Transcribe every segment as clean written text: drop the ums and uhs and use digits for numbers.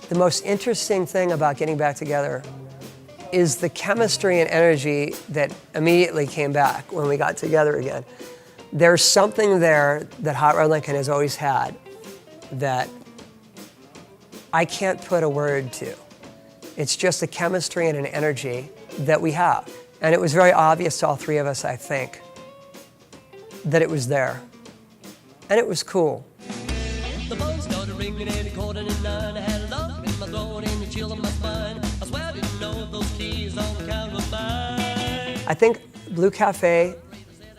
The most interesting thing about getting back together is the chemistry and energy that immediately came back when we got together again. There's something there that Hot Rod Lincoln has always had that I can't put a word to. It's just a chemistry and an energy that we have. And it was very obvious to all three of us, I think, that it was there. And it was cool. The phone started ringing and according to 9. I had a lump in my throat and a chill in my spine. I swear I didn't know those keys on the count of mine. I think Blue Cafe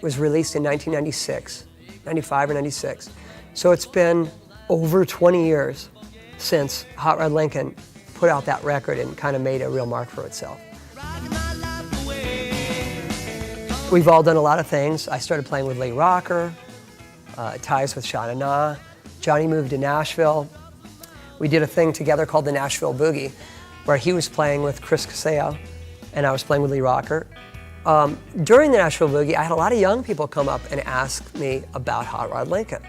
was released in 1996, 95 or 96. So it's been over 20 years since Hot Rod Lincoln put out that record and kind of made a real mark for itself. We've all done a lot of things. I started playing with Lee Rocker, ties with Sha Na Na. Johnny moved to Nashville. We did a thing together called the Nashville Boogie, where he was playing with Chris Caseo and I was playing with Lee Rocker. During the Nashville Boogie, I had a lot of young people come up and ask me about Hot Rod Lincoln.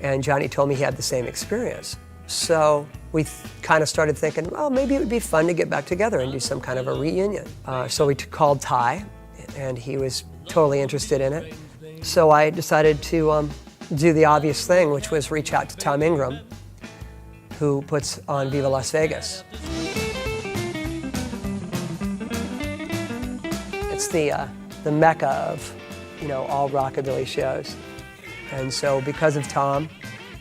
And Johnny told me he had the same experience. So we kind of started thinking, well, maybe it would be fun to get back together and do some kind of a reunion. So we called Ty, and he was totally interested in it. So I decided to do the obvious thing, which was reach out to Tom Ingram, who puts on Viva Las Vegas. It's the mecca of, all rockabilly shows. And so because of Tom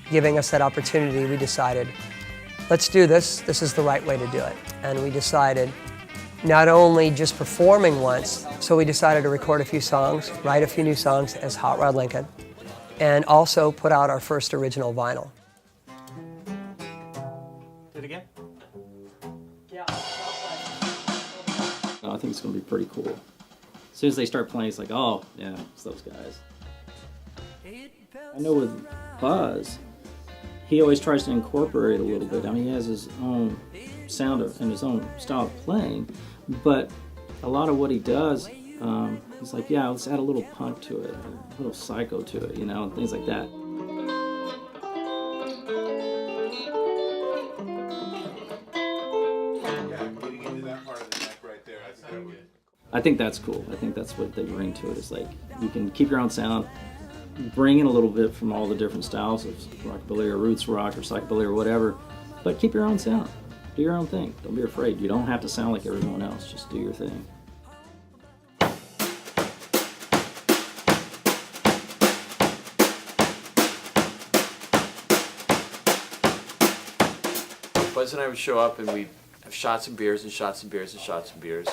giving us that opportunity, we decided, let's do this. This is the right way to do it. And we decided not only just performing once, so we decided to record a few songs, write a few new songs as Hot Rod Lincoln, and also put out our first original vinyl. Do it again? Yeah. I think it's going to be pretty cool. As soon as they start playing, it's like, oh, yeah, it's those guys. I know with Buzz, he always tries to incorporate a little bit. I mean, he has his own sound and his own style of playing, but a lot of what he does, he's like, yeah, let's add a little punk to it, a little psycho to it, and things like that. I think that's cool. I think that's what they bring to it. Is like you can keep your own sound, bring in a little bit from all the different styles of rockabilly or roots rock or psychobilly or whatever, but keep your own sound. Do your own thing. Don't be afraid. You don't have to sound like everyone else. Just do your thing. Buzz and I would show up and we'd have shots and beers and shots and beers and shots and beers.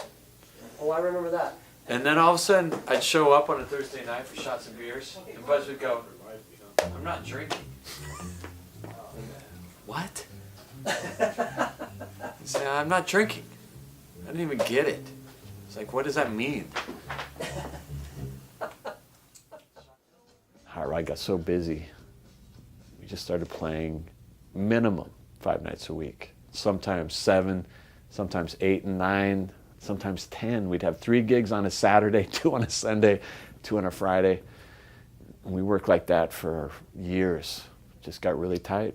Oh, I remember that. And then all of a sudden, I'd show up on a Thursday night for shots and beers, and Buzz would go, I'm not drinking. What? He'd say, I'm not drinking. I didn't even get it. It's like, what does that mean? Hot Rod got so busy, we just started playing minimum 5 nights a week. Sometimes 7, sometimes 8 and 9. Sometimes 10. We'd have 3 gigs on a Saturday, 2 on a Sunday, 2 on a Friday. And we worked like that for years. Just got really tight.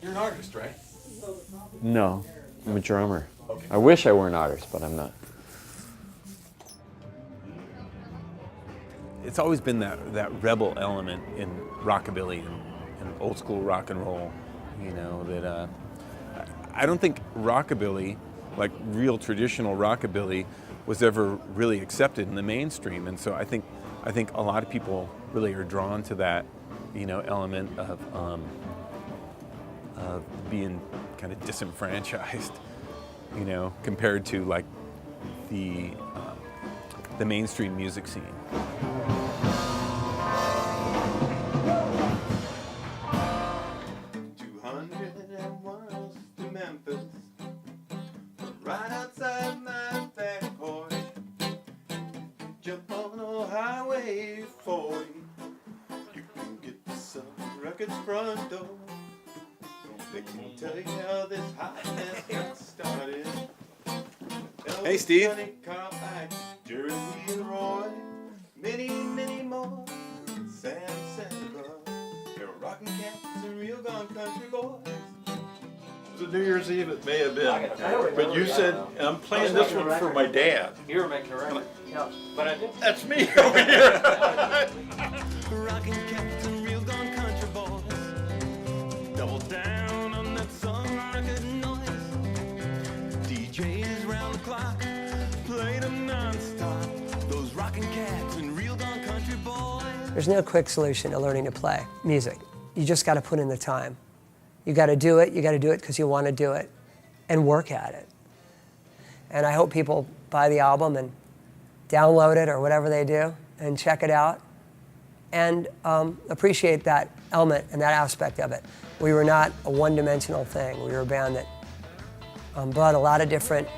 You're an artist, right? No, I'm a drummer. Okay. I wish I were an artist, but I'm not. It's always been that rebel element in rockabilly and old school rock and roll, that I don't think rockabilly, like real traditional rockabilly, was ever really accepted in the mainstream, and so I think a lot of people really are drawn to that, element of being kind of disenfranchised, compared to like the mainstream music scene. 201 to Memphis. Right outside my back porch, jump on the highway 40. You can get to some records front door. They can tell you how this hotness got started. Hey, Steve. Johnny, Carl, Ike, Jerry, and Roy, many, many more. Sam, Sandra, they're rockin' cats and real gone country boys. the New Year's Eve, it may have been. But you said, and I'm playing this one for my dad. You were making a record. Yeah. But I did. That's me over here. Rockin' cats and real gone country boys. Double down on that song record noise. DJs round the clock, play them non-stop. Those rockin' cats and real gone country boys. There's no quick solution to learning to play music. You just got to put in the time. You got to do it. You got to do it because you want to do it, and work at it. And I hope people buy the album and download it or whatever they do and check it out and appreciate that element and that aspect of it. We were not a one-dimensional thing. We were a band that brought a lot of different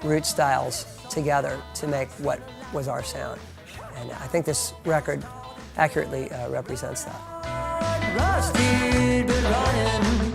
root styles together to make what was our sound. And I think this record accurately represents that. Rusty, been running